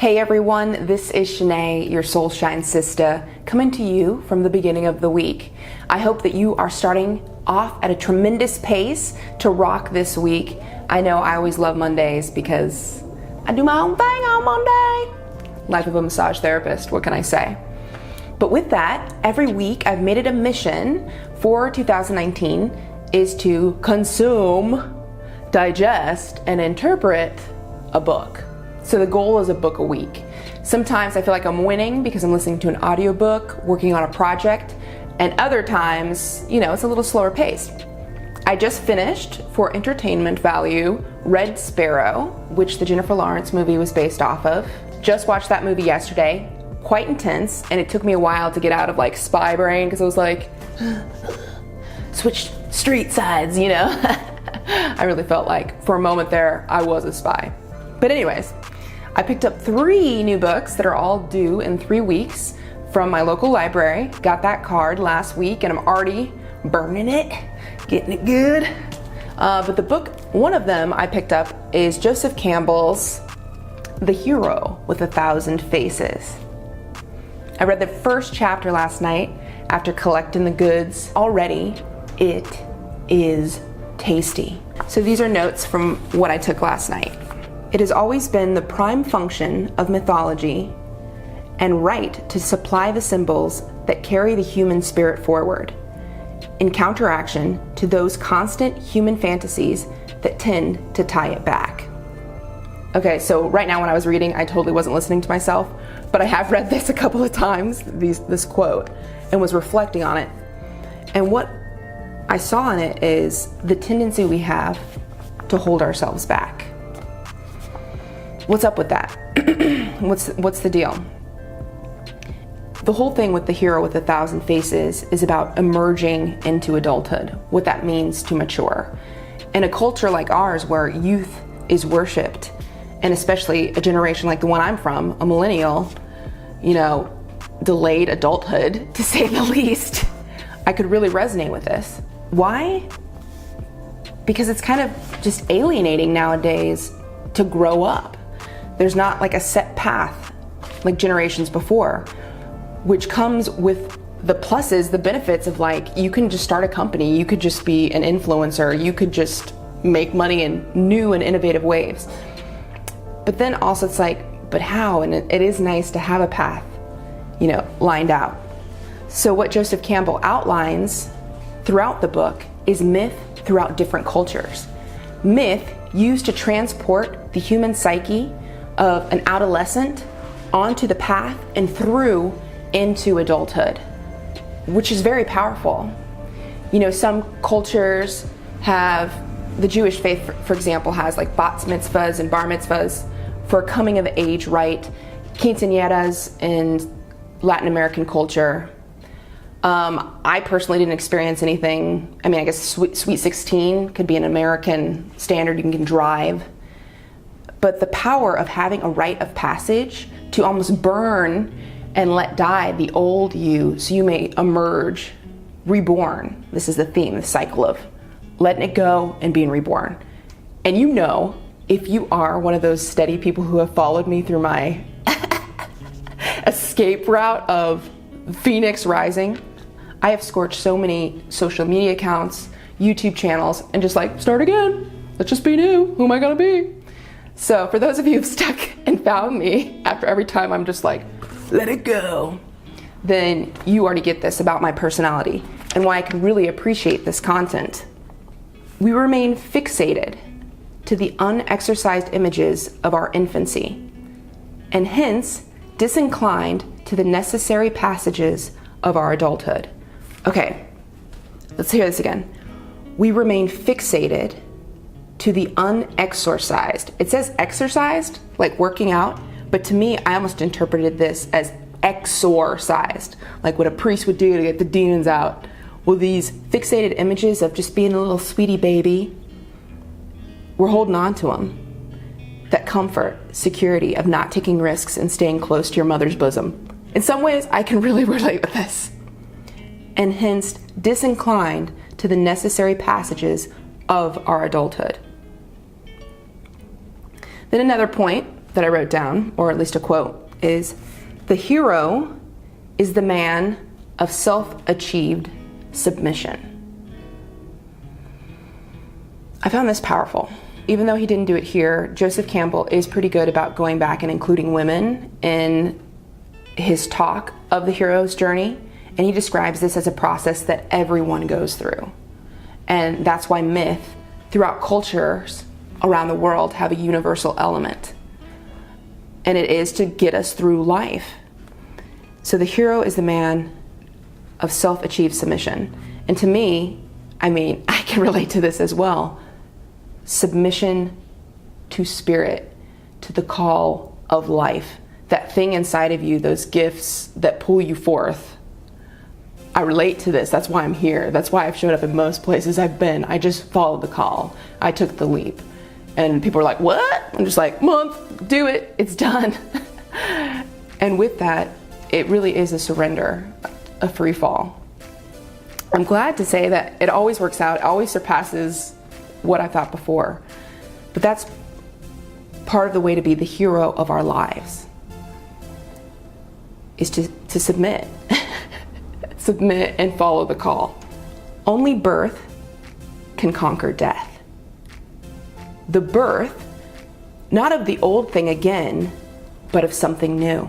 Hey everyone, this is Shanae, your Soul Shine sister, coming to you from the beginning of the week. I hope that you are starting off at a tremendous pace to rock this week. I know I always love Mondays because I do my own thing on Monday. Life of a massage therapist, what can I say? But with that, every week I've made it a mission for 2019 is to consume, digest, and interpret a book. So the goal is a book a week. Sometimes I feel like I'm winning because I'm listening to an audiobook, working on a project, and other times, it's a little slower paced. I just finished, for entertainment value, Red Sparrow, which the Jennifer Lawrence movie was based off of. Just watched that movie yesterday. Quite intense, and it took me a while to get out of spy brain because I was like, switch street sides, I really felt like for a moment there I was a spy. But anyways, I picked up 3 new books that are all due in 3 weeks from my local library. Got that card last week and I'm already burning it, getting it good. But the book, one of them I picked up is Joseph Campbell's The Hero with 1,000 Faces. I read the first chapter last night after collecting the goods. Already, it is tasty. So these are notes from what I took last night. It has always been the prime function of mythology and right to supply the symbols that carry the human spirit forward, in counteraction to those constant human fantasies that tend to tie it back. Okay, so right now when I was reading, I totally wasn't listening to myself, but I have read this a couple of times, this quote, and was reflecting on it. And what I saw in it is the tendency we have to hold ourselves back. What's up with that? What's the deal? The whole thing with The Hero with 1,000 Faces is about emerging into adulthood, what that means to mature. In a culture like ours where youth is worshipped, and especially a generation like the one I'm from, a millennial, delayed adulthood, to say the least, I could really resonate with this. Why? Because it's kind of just alienating nowadays to grow up. There's not a set path like generations before, which comes with the pluses, the benefits of you can just start a company, you could just be an influencer, you could just make money in new and innovative ways. But then also it's but how? And it is nice to have a path, lined out. So what Joseph Campbell outlines throughout the book is myth throughout different cultures. Myth used to transport the human psyche of an adolescent onto the path and through into adulthood, which is very powerful. Some cultures have, the Jewish faith, for example, has bat mitzvahs and bar mitzvahs for coming of age rite, quinceañeras in Latin American culture. I personally didn't experience anything. I guess Sweet 16 could be an American standard, you can drive. But the power of having a rite of passage to almost burn and let die the old you so you may emerge reborn. This is the theme, the cycle of letting it go and being reborn. And if you are one of those steady people who have followed me through my escape route of Phoenix Rising, I have scorched so many social media accounts, YouTube channels, and just start again. Let's just be new. Who am I gonna be? So for those of you who've stuck and found me after every time I'm just let it go, then you already get this about my personality and why I can really appreciate this content. We remain fixated to the unexercised images of our infancy, and hence disinclined to the necessary passages of our adulthood. Okay, let's hear this again. We remain fixated to the unexorcised. It says exercised, like working out, but to me, I almost interpreted this as exorcised, like what a priest would do to get the demons out. Well, these fixated images of just being a little sweetie baby, we're holding on to them. That comfort, security of not taking risks and staying close to your mother's bosom. In some ways, I can really relate with this. And hence, disinclined to the necessary passages of our adulthood. Then another point that I wrote down, or at least a quote, is the hero is the man of self-achieved submission. I found this powerful. Even though he didn't do it here, Joseph Campbell is pretty good about going back and including women in his talk of the hero's journey, and he describes this as a process that everyone goes through. And that's why myth throughout cultures around the world have a universal element. And it is to get us through life. So the hero is the man of self-achieved submission. And to me, I can relate to this as well. Submission to spirit, to the call of life, that thing inside of you, those gifts that pull you forth. I relate to this. That's why I'm here. That's why I've showed up in most places I've been. I just followed the call. I took the leap. And people are like, what? I'm just like, month, do it. It's done. And with that, it really is a surrender, a free fall. I'm glad to say that it always works out. It always surpasses what I thought before. But that's part of the way to be the hero of our lives, is to submit. Submit and follow the call. Only birth can conquer death. The birth, not of the old thing again, but of something new.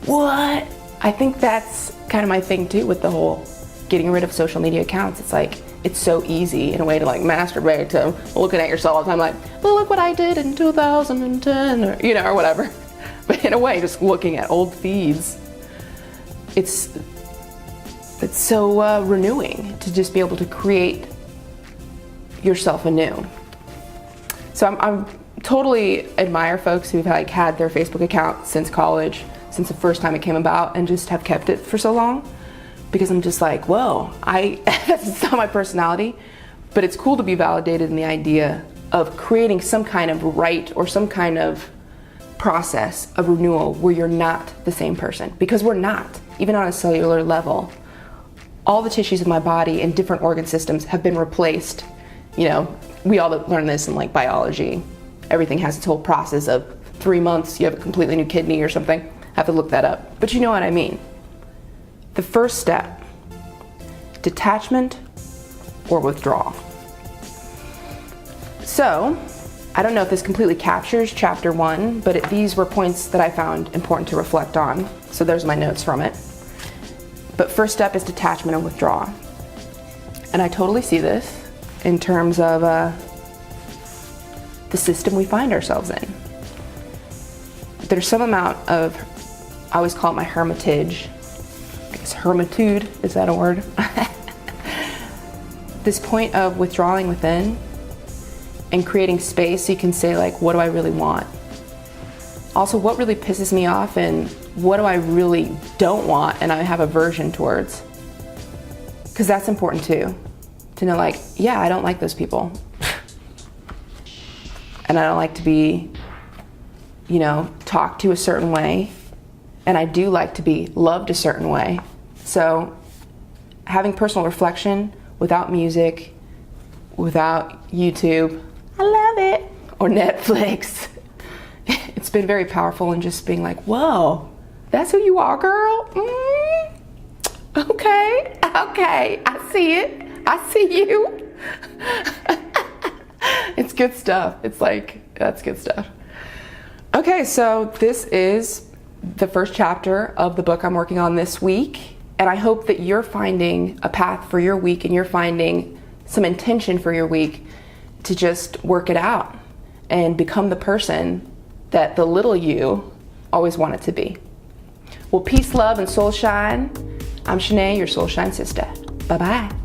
What? I think that's kind of my thing too with the whole getting rid of social media accounts. It's like, it's so easy in a way to like masturbate to looking at yourself all the time, like, well, look what I did in 2010, or whatever. But in a way, just looking at old feeds, it's so renewing to just be able to create yourself anew. So I'm totally admire folks who've like had their Facebook account since college, since the first time it came about, and just have kept it for so long. Because I'm just like, whoa, that's not my personality, but it's cool to be validated in the idea of creating some kind of right or some kind of process of renewal where you're not the same person. Because we're not, even on a cellular level. All the tissues of my body and different organ systems have been replaced. We all learn this in like biology. Everything has its whole process of 3 months, you have a completely new kidney or something. I have to look that up, but you know what I mean. The first step, detachment or withdrawal. So, I don't know if this completely captures chapter 1, but these were points that I found important to reflect on. So there's my notes from it. But first step is detachment and withdrawal. And I totally see this in terms of the system we find ourselves in. There's some amount of, I always call it my hermitage. I guess hermitude, is that a word? This point of withdrawing within and creating space so you can say like, what do I really want? Also, what really pisses me off and what do I really don't want and I have aversion towards? Because that's important too. To know like, yeah, I don't like those people. And I don't like to be, talked to a certain way. And I do like to be loved a certain way. So having personal reflection without music, without YouTube, I love it, or Netflix. It's been very powerful in just being like, whoa, that's who you are, girl? Okay, I see it. I see you. It's good stuff. It's like, that's good stuff. Okay, so this is the first chapter of the book I'm working on this week. And I hope that you're finding a path for your week and you're finding some intention for your week to just work it out and become the person that the little you always wanted to be. Well, peace, love, and soul shine. I'm Shanae, your soul shine sister. Bye-bye.